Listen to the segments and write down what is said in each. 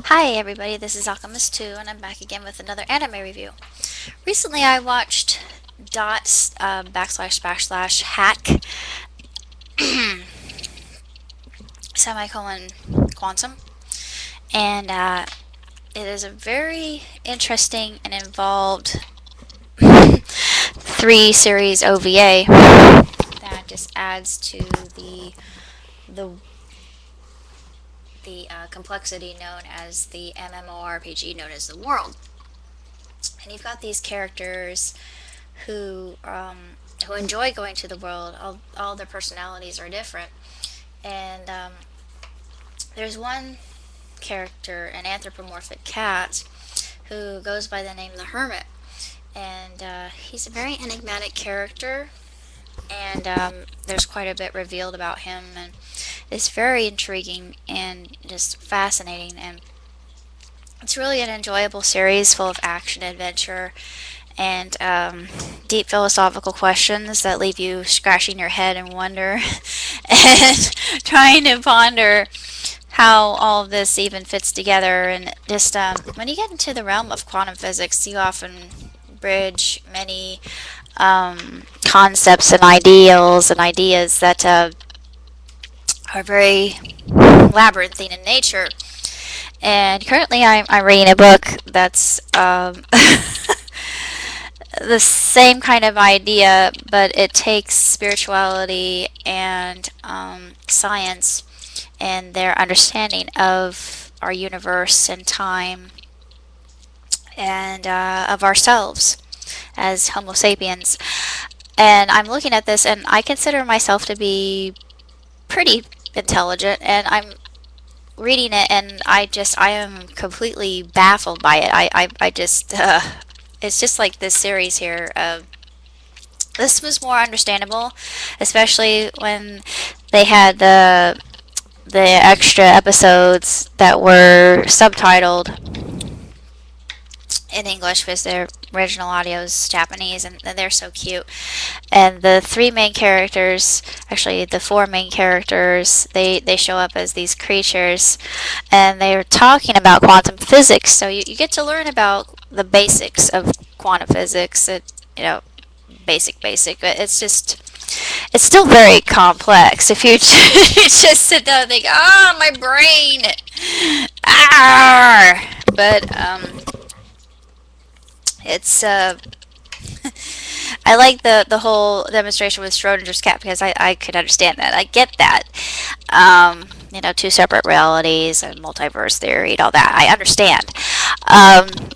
Hi everybody, this is Alchemist2 and I'm back again with another anime review. Recently I watched Dot's backslash backslash hack semicolon quantum, and it is a very interesting and involved three series OVA that just adds to the the complexity known as the MMORPG known as the world. And you've got these characters who enjoy going to the world. All their personalities are different, and there's one character, an anthropomorphic cat, who goes by the name the Hermit, and he's a very enigmatic character. And there's quite a bit revealed about him, and it's very intriguing and just fascinating. And it's really an enjoyable series full of action, adventure, and deep philosophical questions that leave you scratching your head and wonder and trying to ponder how all of this even fits together. And just when you get into the realm of quantum physics, you often bridge many concepts and ideals and ideas that are very labyrinthine in nature. And currently, I'm reading a book that's the same kind of idea, but it takes spirituality and science and their understanding of our universe and time and of ourselves as Homo sapiens. And I'm looking at this, and I consider myself to be pretty intelligent, and I'm reading it, and I am completely baffled by it. I just it's just like this series here. This was more understandable, especially when they had the extra episodes that were subtitled in English because their original audio is Japanese, and they're so cute. And the three main characters, actually the four main characters, they show up as these creatures, and they're talking about quantum physics. So you get to learn about the basics of quantum physics. You know, basic, but it's still very complex if you just sit down and think, ah, my brain, ah. But it's I like the whole demonstration with Schrodinger's cat because I could understand that. I get that. Two separate realities and multiverse theory and all that. I understand.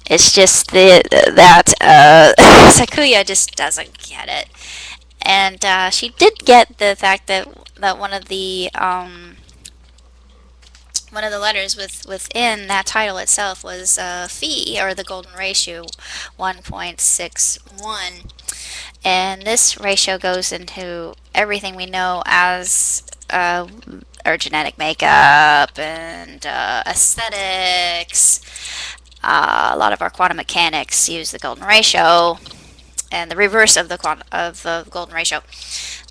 It's just that Sakuya just doesn't get it, and she did get the fact that one of the letters within that title itself was phi, or the golden ratio, 1.61. And this ratio goes into everything we know as our genetic makeup and aesthetics. A lot of our quantum mechanics use the golden ratio, and the reverse of the golden ratio.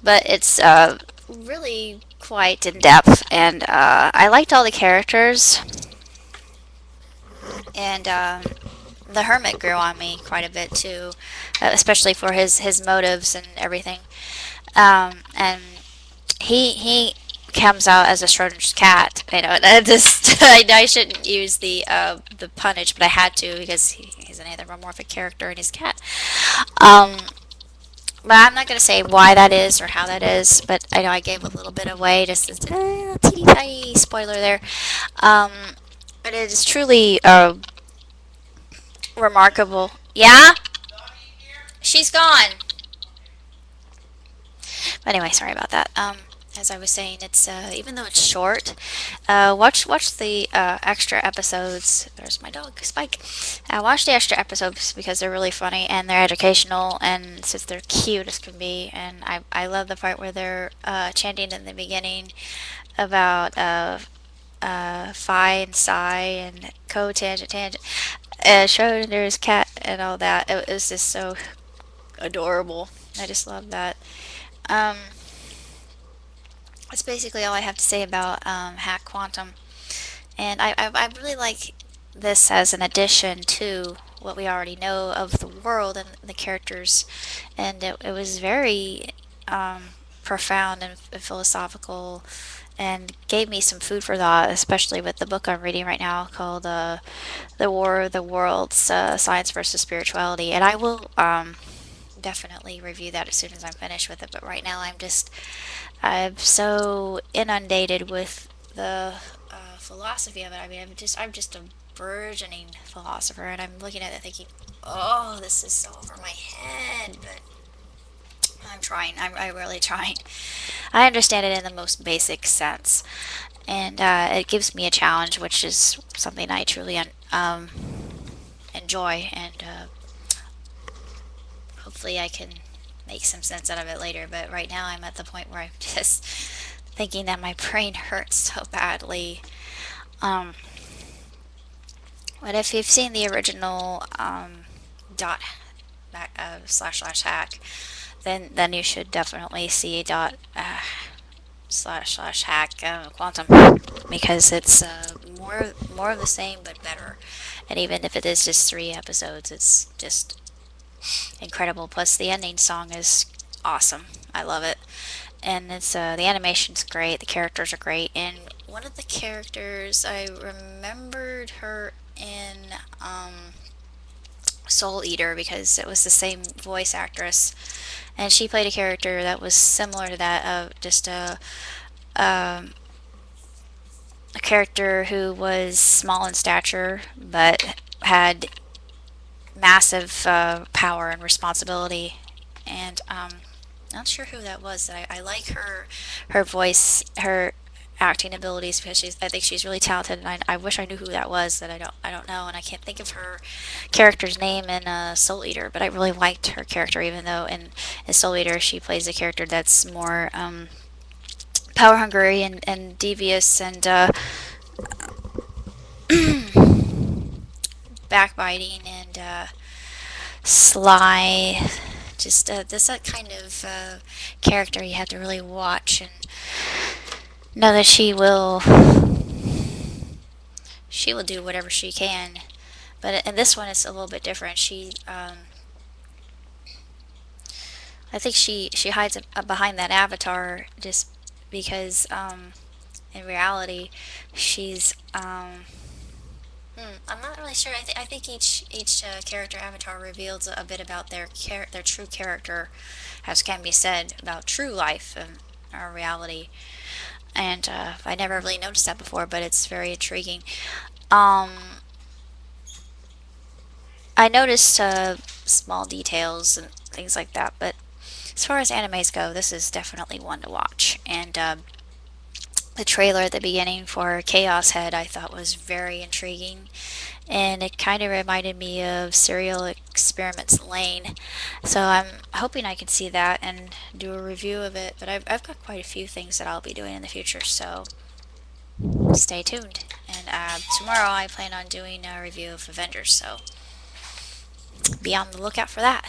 But it's really quite in depth, and I liked all the characters, and the hermit grew on me quite a bit too, especially for his motives and everything. And he comes out as a Schrodinger's cat. Just I shouldn't use the punnage, but I had to because he's an anthropomorphic character and he's a cat. Um, but I'm not going to say why that is or how that is. But I know I gave a little bit away, just a teeny tiny spoiler there. Um, but it is truly remarkable. Yeah, she's gone. But anyway, sorry about that. As I was saying, it's even though it's short, watch the extra episodes. There's my dog Spike. Watch the extra episodes because they're really funny and they're educational, and since they're cute as can be. And I love the part where they're chanting in the beginning about phi and psi and cotangent tangent, Schrodinger's cat and all that. It was just so adorable. I just love that. Um, that's basically all I have to say about Hack Quantum. And I really like this as an addition to what we already know of the world and the characters, and it was very profound and philosophical, and gave me some food for thought, especially with the book I'm reading right now called "The War of the Worlds: Science versus Spirituality." And I will definitely review that as soon as I'm finished with it. But right now, I'm so inundated with the philosophy of it. I mean, I'm just a burgeoning philosopher, and I'm looking at it thinking, oh, this is so over my head. But I'm trying. I'm really trying. I understand it in the most basic sense, and it gives me a challenge, which is something I truly enjoy, and hopefully I can make some sense out of it later. But right now, I'm at the point where I'm just thinking that my brain hurts so badly. Um, but if you've seen the original dot slash hack, then you should definitely see dot slash hack quantum, because it's more of the same but better. And even if it is just 3 episodes, it's just incredible. Plus, the ending song is awesome. I love it, and it's the animation's great. The characters are great, and one of the characters I remembered her in Soul Eater because it was the same voice actress, and she played a character that was similar to that of just um, a character who was small in stature but had massive power and responsibility. And not sure who that was. I like her voice, her acting abilities, because I think she's really talented, and I wish I knew who that was, that I don't know, and I can't think of her character's name in Soul Eater. But I really liked her character, even though in Soul Eater she plays a character that's more power hungry and devious and backbiting and sly. Just this that kind of character you have to really watch and know that she will do whatever she can. But in this one, it's a little bit different. I think she hides behind that avatar just because in reality she's I'm not really sure. I think each character avatar reveals a bit about their true character, as can be said about true life and our reality. And I never really noticed that before, but it's very intriguing. Um, I noticed small details and things like that, but as far as animes go, this is definitely one to watch. And the trailer at the beginning for Chaos Head I thought was very intriguing, and it kind of reminded me of Serial Experiments Lane. So I'm hoping I can see that and do a review of it. But I've got quite a few things that I'll be doing in the future, so stay tuned. And tomorrow I plan on doing a review of Avengers, so be on the lookout for that.